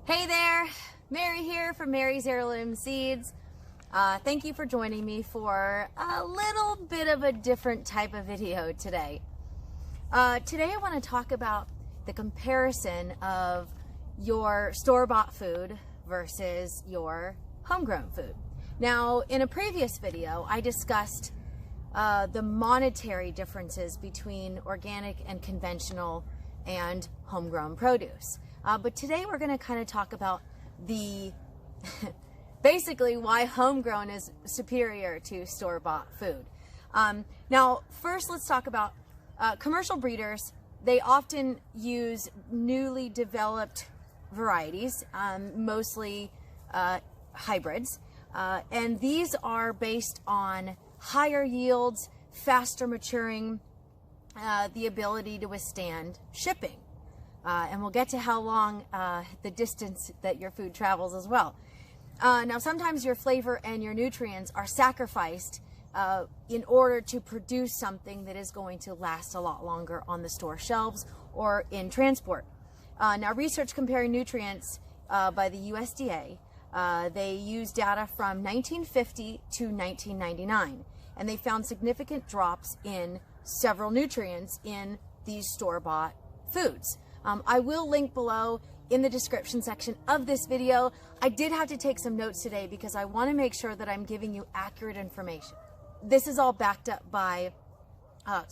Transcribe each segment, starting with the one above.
Hey there, Mary here from Mary's Heirloom Seeds. Thank you for joining me for a little bit of a different type of video today. Today I want to talk about the comparison of your store-bought food versus your homegrown food. Now, in a previous video, I discussed the monetary differences between organic and conventional and homegrown produce. But today we're going to kind of talk about the basically why homegrown is superior to store-bought food. Now, first let's talk about commercial breeders. They often use newly developed varieties, mostly hybrids, and these are based on higher yields, faster maturing, the ability to withstand shipping. And we'll get to how long the distance that your food travels as well. Now, sometimes your flavor and your nutrients are sacrificed in order to produce something that is going to last a lot longer on the store shelves or in transport. Now, research comparing nutrients by the USDA, they use data from 1950 to 1999, and they found significant drops in several nutrients in these store-bought foods. I will link below in the description section of this video. I did have to take some notes today because I want to make sure that I'm giving you accurate information. This is all backed up by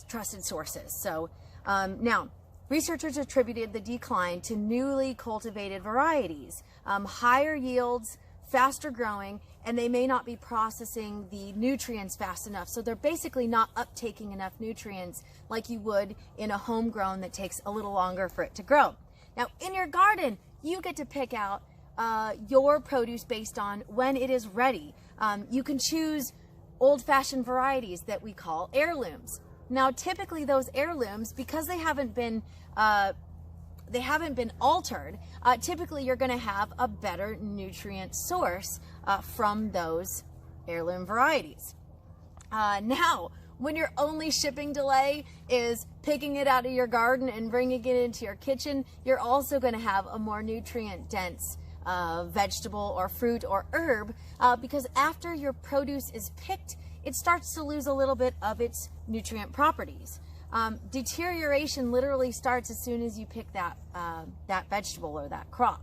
trusted sources. So now, researchers attributed the decline to newly cultivated varieties, higher yields, faster growing, and they may not be processing the nutrients fast enough. So they're basically not uptaking enough nutrients like you would in a homegrown that takes a little longer for it to grow. Now, in your garden, you get to pick out your produce based on when it is ready. You can choose old-fashioned varieties that we call heirlooms. Now, typically those heirlooms, because they haven't been altered, typically you're going to have a better nutrient source from those heirloom varieties. Now, when your only shipping delay is picking it out of your garden and bringing it into your kitchen, you're also going to have a more nutrient-dense vegetable or fruit or herb because after your produce is picked, it starts to lose a little bit of its nutrient properties. Deterioration literally starts as soon as you pick that vegetable or that crop.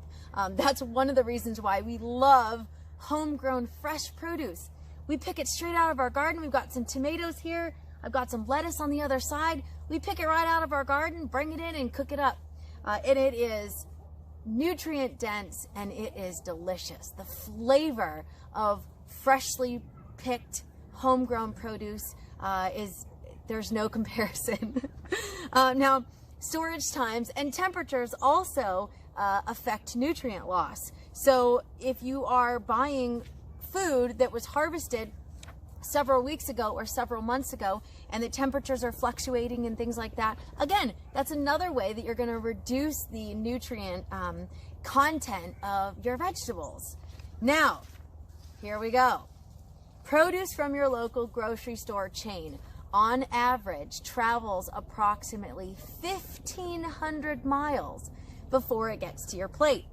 That's one of the reasons why we love homegrown fresh produce. We pick it straight out of our garden. We've got some tomatoes here. I've got some lettuce on the other side. We pick it right out of our garden, bring it in and cook it up. And it is nutrient dense and it is delicious. The flavor of freshly picked homegrown produce there's no comparison. Now, storage times and temperatures also affect nutrient loss. So if you are buying food that was harvested several weeks ago or several months ago and the temperatures are fluctuating and things like that, again, that's another way that you're going to reduce the nutrient content of your vegetables. Now, here we go. Produce from your local grocery store chain on average travels approximately 1,500 miles before it gets to your plate.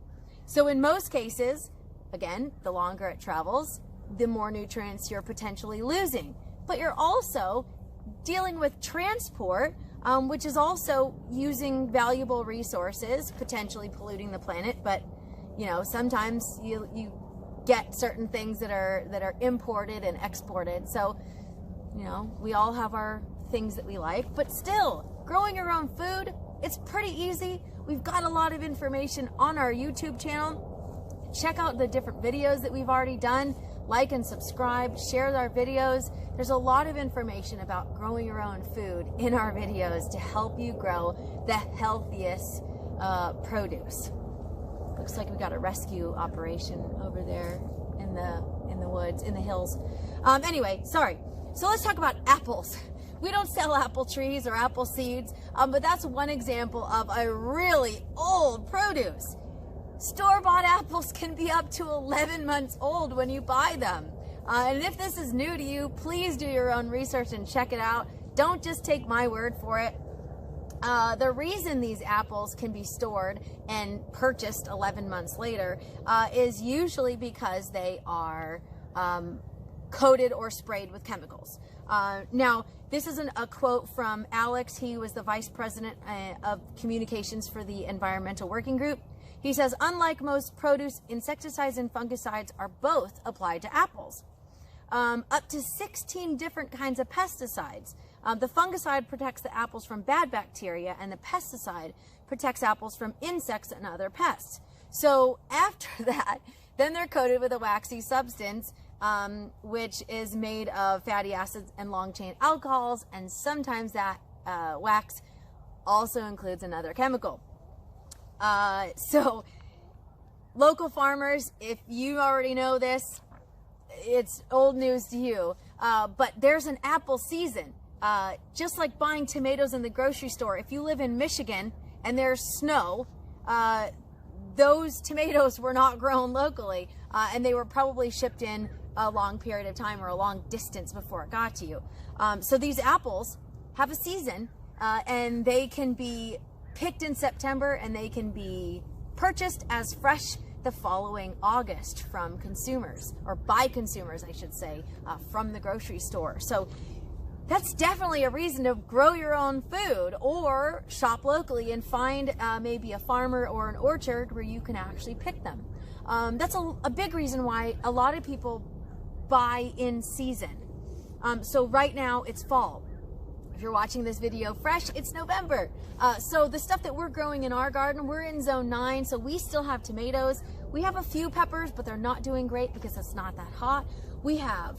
So in most cases, again, the longer it travels, the more nutrients you're potentially losing. But you're also dealing with transport, which is also using valuable resources, potentially polluting the planet. But you know, sometimes you get certain things that are imported and exported. So you know, we all have our things that we like, but still, growing your own food, it's pretty easy. We've got a lot of information on our YouTube channel. Check out the different videos that we've already done. Like and subscribe, share our videos. There's a lot of information about growing your own food in our videos to help you grow the healthiest produce. Looks like we got a rescue operation over there in the woods, in the hills. Anyway, sorry. So let's talk about apples. We don't sell apple trees or apple seeds, but that's one example of a really old produce. Store-bought apples can be up to 11 months old when you buy them. And if this is new to you, please do your own research and check it out. Don't just take my word for it. The reason these apples can be stored and purchased 11 months later is usually because they are coated or sprayed with chemicals. Now, this is a quote from Alex. He was the vice president of communications for the Environmental Working Group. He says, unlike most produce, insecticides and fungicides are both applied to apples. Up to 16 different kinds of pesticides. The fungicide protects the apples from bad bacteria, and the pesticide protects apples from insects and other pests. So after that, then they're coated with a waxy substance, which is made of fatty acids and long-chain alcohols, and sometimes that wax also includes another chemical. So local farmers, if you already know this, it's old news to you, but there's an apple season. Just like buying tomatoes in the grocery store, if you live in Michigan and there's snow, those tomatoes were not grown locally, and they were probably shipped in a long period of time or a long distance before it got to you. So these apples have a season, and they can be picked in September, and they can be purchased as fresh the following August from consumers, or by consumers, I should say, from the grocery store. So that's definitely a reason to grow your own food or shop locally and find maybe a farmer or an orchard where you can actually pick them. That's a big reason why a lot of people buy in season. So right now it's fall. If you're watching this video fresh, it's November. So the stuff that we're growing in our garden, we're in zone 9, so we still have tomatoes. We have a few peppers, but they're not doing great because it's not that hot. We have,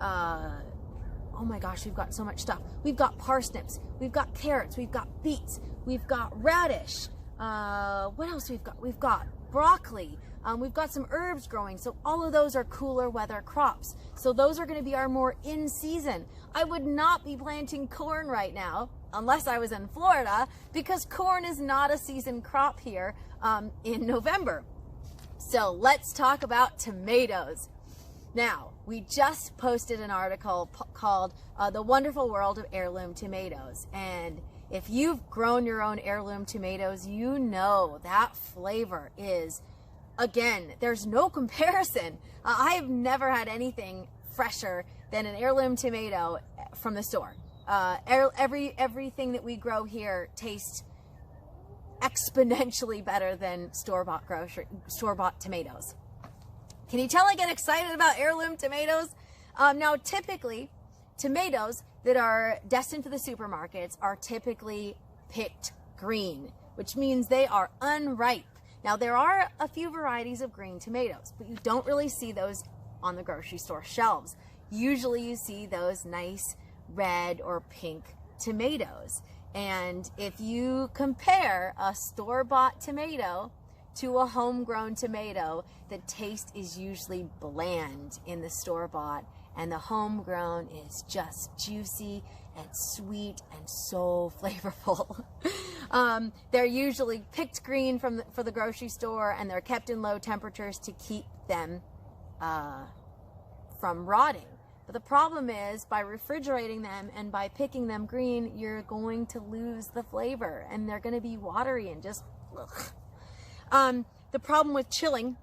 oh my gosh, we've got so much stuff. We've got parsnips, we've got carrots, we've got beets, we've got radish. What else we've got? We've got broccoli. We've got some herbs growing, so all of those are cooler weather crops. So those are going to be our more in season. I would not be planting corn right now unless I was in Florida, because corn is not a season crop here in November. So let's talk about tomatoes. Now, we just posted an article called The Wonderful World of Heirloom Tomatoes. And if you've grown your own heirloom tomatoes, you know that flavor is, again, there's no comparison. I have never had anything fresher than an heirloom tomato from the store. Everything that we grow here tastes exponentially better than store-bought tomatoes. Can you tell I get excited about heirloom tomatoes? Now, typically, tomatoes that are destined for the supermarkets are typically picked green, which means they are unripe. Now, there are a few varieties of green tomatoes, but you don't really see those on the grocery store shelves. Usually you see those nice red or pink tomatoes. And if you compare a store-bought tomato to a homegrown tomato, the taste is usually bland in the store-bought, and the homegrown is just juicy and sweet and so flavorful. They're usually picked green for the grocery store, and they're kept in low temperatures to keep them from rotting. But the problem is, by refrigerating them and by picking them green, you're going to lose the flavor, and they're going to be watery and just ugh. The problem with chilling,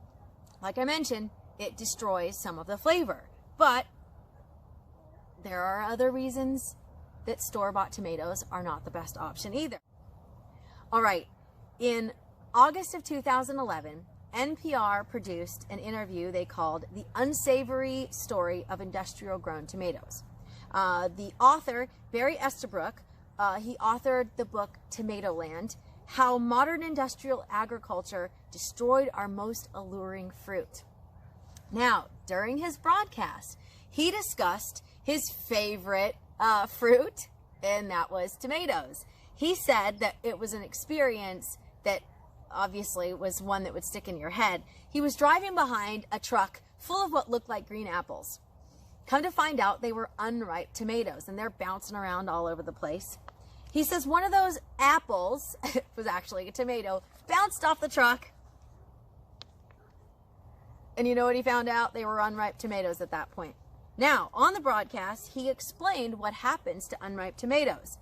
like I mentioned, it destroys some of the flavor. But there are other reasons that store-bought tomatoes are not the best option either. All right, in August of 2011, NPR produced an interview they called The Unsavory Story of Industrial Grown Tomatoes. The author, Barry Estabrook, he authored the book Tomatoland, How Modern Industrial Agriculture Destroyed Our Most Alluring Fruit. Now, during his broadcast, he discussed his favorite fruit, and that was tomatoes. He said that it was an experience that obviously was one that would stick in your head. He was driving behind a truck full of what looked like green apples. Come to find out, they were unripe tomatoes, and they're bouncing around all over the place. He says one of those apples, was actually a tomato, bounced off the truck. And you know what he found out? They were unripe tomatoes at that point. Now, on the broadcast, he explained what happens to unripe tomatoes.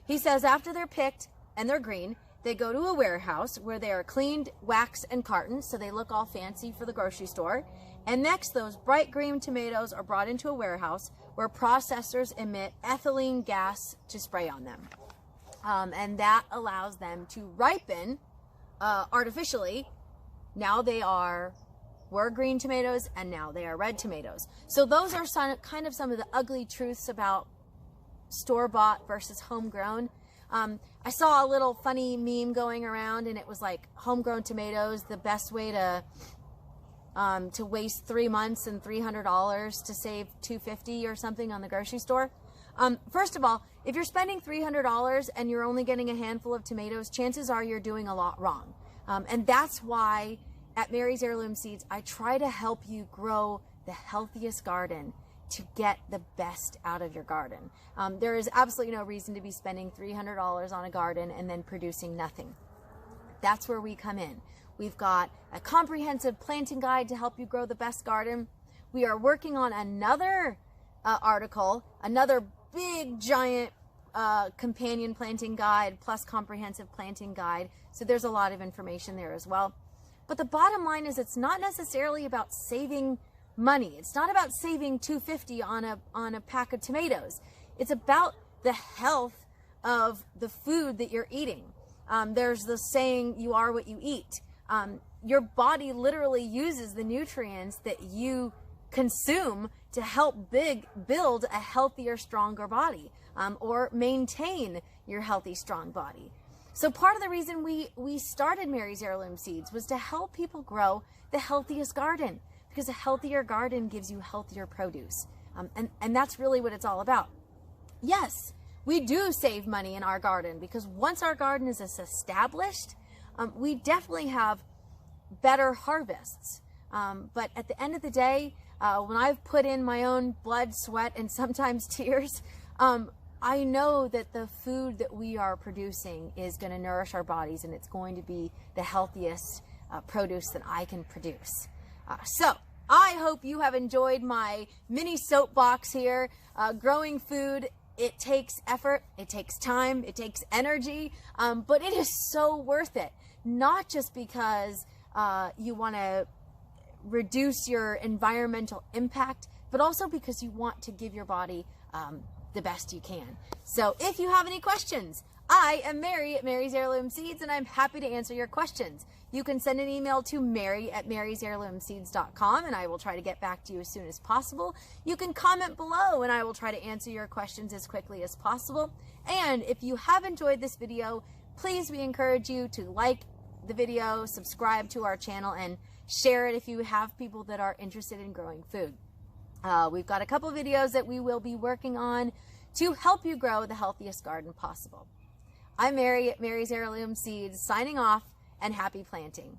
He says after they're picked and they're green. They go to a warehouse where they are cleaned, waxed, and cartoned, so they look all fancy for the grocery store. And next, those bright green tomatoes are brought into a warehouse where processors emit ethylene gas to spray on them. And that allows them to ripen artificially. Now they were green tomatoes, and now they are red tomatoes. So those are kind of some of the ugly truths about store-bought versus homegrown. I saw a little funny meme going around, and it was like, homegrown tomatoes, the best way to waste 3 months and $300 to save $250 or something on the grocery store. First of all, if you're spending $300 and you're only getting a handful of tomatoes, chances are you're doing a lot wrong. And that's why at Mary's Heirloom Seeds, I try to help you grow the healthiest garden to get the best out of your garden. There is absolutely no reason to be spending $300 on a garden and then producing nothing. That's where we come in. We've got a comprehensive planting guide to help you grow the best garden. We are working on another article, another big giant companion planting guide plus comprehensive planting guide. So there's a lot of information there as well. But the bottom line is, it's not necessarily about saving money. It's not about saving $250 on a pack of tomatoes. It's about the health of the food that you're eating. There's the saying, you are what you eat. Your body literally uses the nutrients that you consume to help build a healthier, stronger body, or maintain your healthy, strong body. So part of the reason we started Mary's Heirloom Seeds was to help people grow the healthiest garden, because a healthier garden gives you healthier produce. And that's really what it's all about. Yes, we do save money in our garden, because once our garden is established, we definitely have better harvests. But at the end of the day, when I've put in my own blood, sweat, and sometimes tears, I know that the food that we are producing is going to nourish our bodies, and it's going to be the healthiest produce that I can produce. So I hope you have enjoyed my mini soapbox here. Growing food, it takes effort, it takes time, it takes energy, but it is so worth it. Not just because you want to reduce your environmental impact, but also because you want to give your body the best you can. So if you have any questions, I am Mary at Mary's Heirloom Seeds, and I'm happy to answer your questions. You can send an email to mary@marysheirloomseeds.com, and I will try to get back to you as soon as possible. You can comment below, and I will try to answer your questions as quickly as possible. And if you have enjoyed this video, please, we encourage you to like the video, subscribe to our channel, and share it if you have people that are interested in growing food. We've got a couple videos that we will be working on to help you grow the healthiest garden possible. I'm Mary at Mary's Heirloom Seeds, signing off, and happy planting.